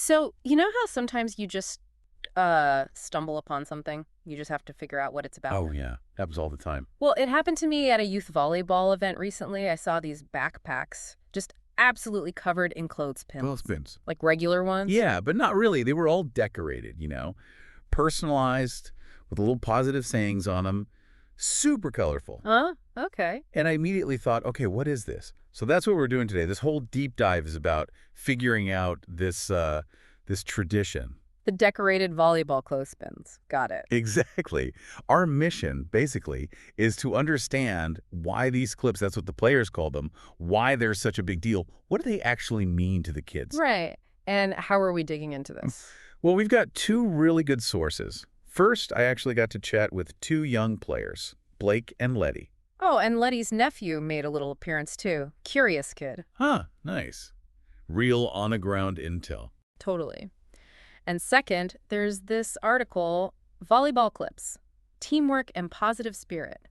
So, you know how sometimes you just stumble upon something? You just have to figure out what it's about. Oh, yeah. Happens all the time. Well, it happened to me at a youth volleyball event recently. I saw these backpacks just absolutely covered in clothespins, Clothespins. like regular ones. Yeah, but not really. They were all decorated, personalized with little positive sayings on them, super colorful. Huh? Okay. And I immediately thought, okay, what is this? So that's what we're doing today. This whole deep dive is about figuring out this tradition. The decorated volleyball clothespins. Got it. Exactly. Our mission, basically, is to understand why these clips, that's what the players call them, why they're such a big deal. What do they actually mean to the kids? Right. And how are we digging into this? Well, we've got two really good sources. First, I actually got to chat with two young players, Blake and Letty. Oh, and Letty's nephew made a little appearance too. Curious kid. Huh, nice. Real on-the-ground intel. Totally. And second, there's this article, Volleyball Clips, Teamwork and Positive Spirit.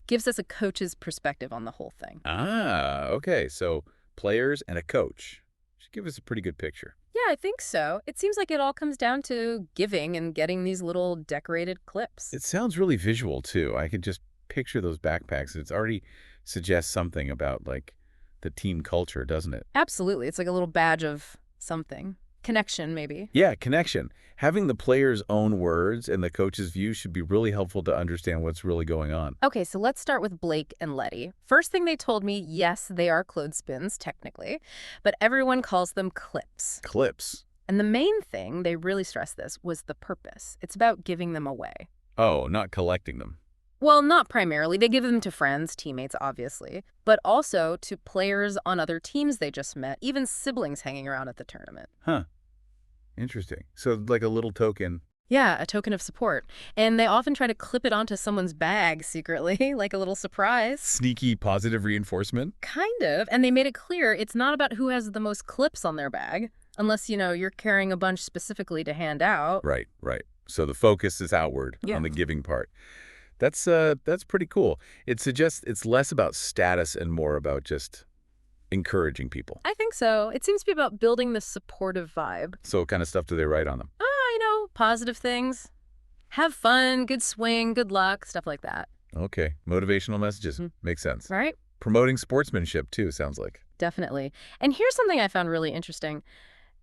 Gives us a coach's perspective on the whole thing. Ah, okay. So players and a coach. Should give us a pretty good picture. Yeah, I think so. It seems like it all comes down to giving and getting these little decorated clips. It sounds really visual, too. I could just picture those backpacks. It already suggests something about, like, the team culture, doesn't it? Absolutely. It's like a little badge of something. Connection, maybe. Yeah, connection. Having the player's own words and the coach's view should be really helpful to understand what's really going on. Okay, so let's start with Blake and Letty. First thing they told me, yes, they are clothespins, technically, but everyone calls them clips. Clips. And the main thing, they really stressed this, was the purpose. It's about giving them away. Oh, not collecting them. Well, not primarily. They give them to friends, teammates, obviously, but also to players on other teams they just met, even siblings hanging around at the tournament. Huh. Interesting. So like a little token. Yeah, a token of support. And they often try to clip it onto someone's bag secretly, like a little surprise. Sneaky positive reinforcement? Kind of. And they made it clear it's not about who has the most clips on their bag, unless, you're carrying a bunch specifically to hand out. Right, right. So the focus is outward on the giving part. That's pretty cool. It suggests it's less about status and more about just encouraging people. I think so. It seems to be about building the supportive vibe. So what kind of stuff do they write on them? Positive things. Have fun, good swing, good luck, stuff like that. Okay. Motivational messages. Makes sense. Right? Promoting sportsmanship, too, sounds like. Definitely. And here's something I found really interesting.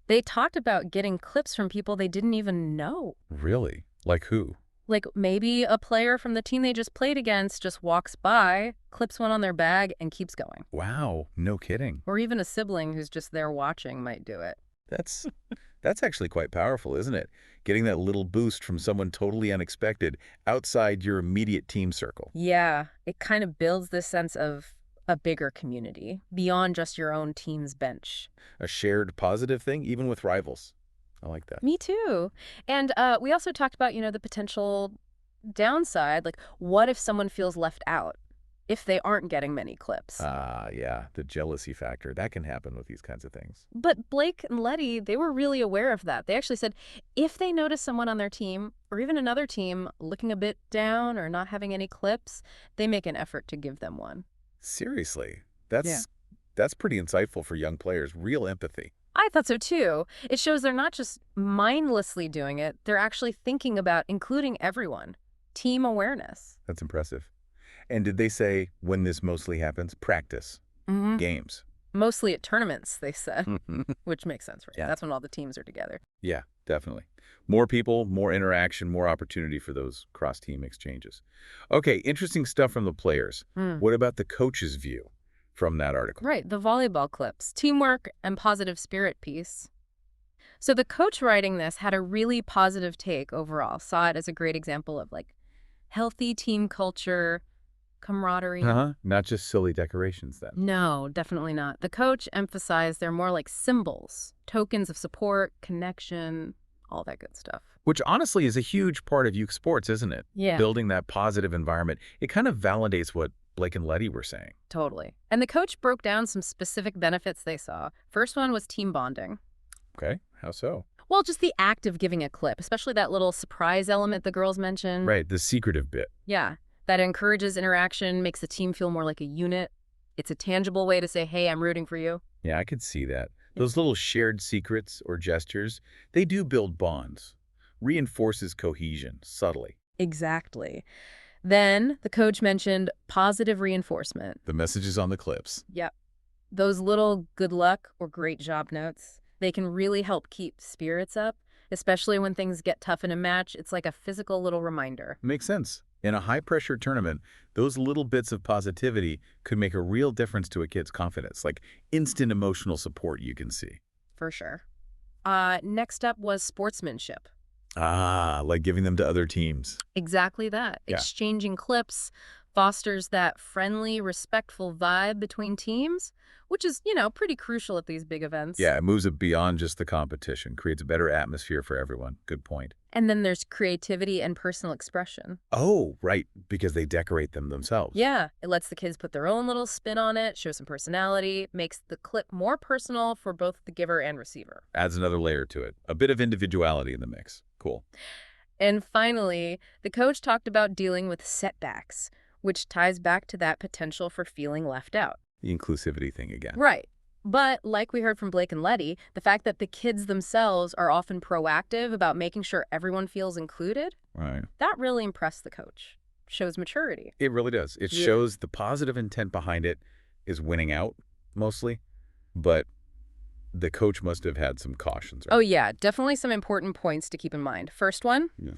They talked about getting clips from people they didn't even know. Really? Like who? Like maybe a player from the team they just played against just walks by, clips one on their bag, and keeps going. Wow. No kidding. Or even a sibling who's just there watching might do it. That's actually quite powerful, isn't it? Getting that little boost from someone totally unexpected outside your immediate team circle. Yeah, it kind of builds this sense of a bigger community beyond just your own team's bench. A shared positive thing, even with rivals. I like that. Me too. And we also talked about, the potential downside. Like, what if someone feels left out if they aren't getting many clips? Yeah, the jealousy factor. That can happen with these kinds of things. But Blake and Letty, they were really aware of that. They actually said if they notice someone on their team or even another team looking a bit down or not having any clips, they make an effort to give them one. Seriously, that's pretty insightful for young players. Real empathy. I thought so too. It shows they're not just mindlessly doing it, they're actually thinking about including everyone. Team awareness. That's impressive. And did they say when this mostly happens? Practice. Games. Mostly at tournaments, they said, which makes sense, right? Yeah. That's when all the teams are together. Yeah, definitely. More people, more interaction, more opportunity for those cross-team exchanges. Okay, interesting stuff from the players. What about the coach's view from that article? Right, the volleyball clips, teamwork and positive spirit piece. So the coach writing this had a really positive take overall, saw it as a great example of like healthy team culture, camaraderie. Not just silly decorations then. No, definitely not. The coach emphasized they're more like symbols, tokens of support, connection, all that good stuff. Which honestly is a huge part of youth sports, isn't it? Yeah. Building that positive environment. It kind of validates what Blake and Letty were saying. Totally. And the coach broke down some specific benefits they saw. First one was team bonding. Okay, how so? Well, just the act of giving a clip, especially that little surprise element the girls mentioned. Right, the secretive bit. Yeah, that encourages interaction, makes the team feel more like a unit. It's a tangible way to say, hey, I'm rooting for you. Yeah, I could see that. Those little shared secrets or gestures, they do build bonds, reinforces cohesion subtly. Exactly. Then the coach mentioned positive reinforcement. The messages on the clips. Yep. Those little good luck or great job notes, they can really help keep spirits up, especially when things get tough in a match. It's like a physical little reminder. Makes sense. In a high-pressure tournament, those little bits of positivity could make a real difference to a kid's confidence, like instant emotional support you can see. For sure. Next up was sportsmanship. Ah, like giving them to other teams. Exactly that. Yeah. Exchanging clips fosters that friendly, respectful vibe between teams, which is, pretty crucial at these big events. Yeah, it moves it beyond just the competition, creates a better atmosphere for everyone. Good point. And then there's creativity and personal expression. Oh, right, because they decorate them themselves. Yeah, it lets the kids put their own little spin on it, show some personality, makes the clip more personal for both the giver and receiver. Adds another layer to it. A bit of individuality in the mix. Cool. And finally, the coach talked about dealing with setbacks, which ties back to that potential for feeling left out. The inclusivity thing again. Right. But like we heard from Blake and Letty, the fact that the kids themselves are often proactive about making sure everyone feels included, Right. that really impressed the coach. Shows maturity. It really does. It Yeah. shows the positive intent behind it is winning out, mostly, but the coach must have had some cautions, Oh right? yeah, definitely some important points to keep in mind. First one, Yeah.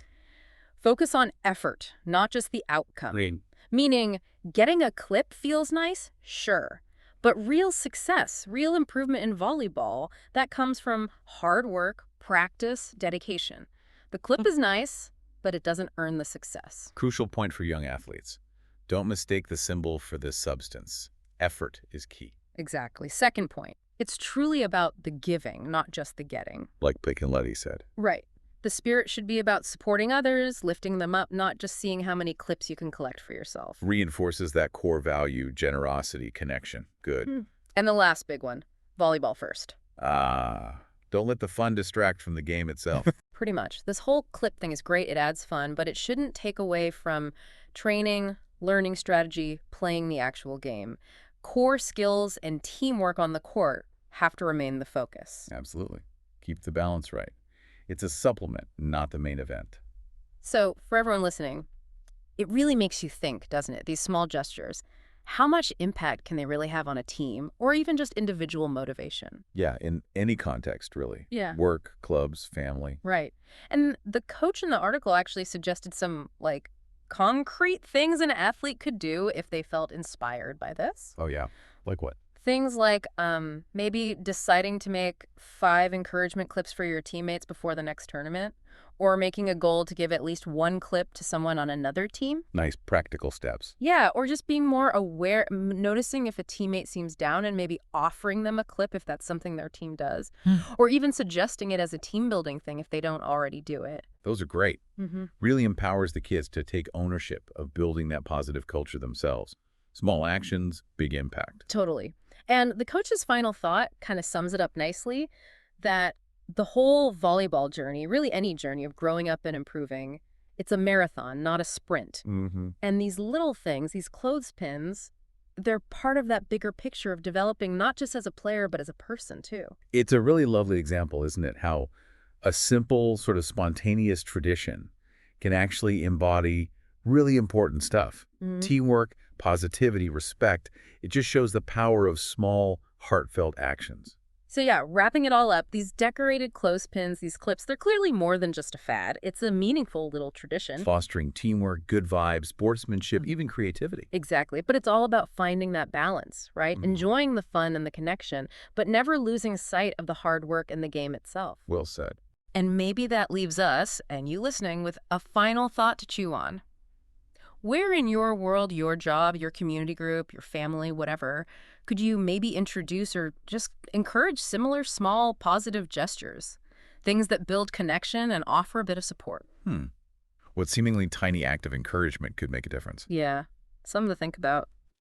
focus on effort, not just the outcome. Right. Meaning, getting a clip feels nice, sure. But real success, real improvement in volleyball, that comes from hard work, practice, dedication. The clip is nice, but it doesn't earn the success. Crucial point for young athletes. Don't mistake the symbol for the substance. Effort is key. Exactly. Second point, it's truly about the giving, not just the getting. Like Blake and Letty said. Right. The spirit should be about supporting others, lifting them up, not just seeing how many clips you can collect for yourself. Reinforces that core value, generosity, connection. Good. And the last big one, volleyball first. Don't let the fun distract from the game itself. Pretty much. This whole clip thing is great. It adds fun, but it shouldn't take away from training, learning strategy, playing the actual game. Core skills and teamwork on the court have to remain the focus. Absolutely. Keep the balance right. It's a supplement, not the main event. So for everyone listening, it really makes you think, doesn't it? These small gestures. How much impact can they really have on a team or even just individual motivation? Yeah, in any context, really. Yeah. Work, clubs, family. Right. And the coach in the article actually suggested some, concrete things an athlete could do if they felt inspired by this. Oh, yeah. Like what? Things like maybe deciding to make 5 encouragement clips for your teammates before the next tournament, or making a goal to give at least 1 clip to someone on another team. Nice practical steps. Yeah, or just being more aware, noticing if a teammate seems down and maybe offering them a clip if that's something their team does, or even suggesting it as a team building thing if they don't already do it. Those are great. Mm-hmm. Really empowers the kids to take ownership of building that positive culture themselves. Small actions, big impact. Totally. And the coach's final thought kind of sums it up nicely, that the whole volleyball journey, really any journey of growing up and improving, it's a marathon, not a sprint. Mm-hmm. And these little things, these clothespins, they're part of that bigger picture of developing not just as a player, but as a person too. It's a really lovely example, isn't it? How a simple, sort of spontaneous tradition can actually embody really important stuff. Mhm. Teamwork, positivity, respect. It just shows the power of small, heartfelt actions. So yeah, wrapping it all up, these decorated clothespins, these clips, they're clearly more than just a fad. It's a meaningful little tradition. Fostering teamwork, good vibes, sportsmanship, even creativity. Exactly. But it's all about finding that balance, right? Mhm. Enjoying the fun and the connection, but never losing sight of the hard work and the game itself. Well said. And maybe that leaves us, and you listening, with a final thought to chew on. Where in your world, your job, your community group, your family, whatever, could you maybe introduce or just encourage similar small positive gestures? Things that build connection and offer a bit of support. What seemingly tiny act of encouragement could make a difference? Yeah, something to think about.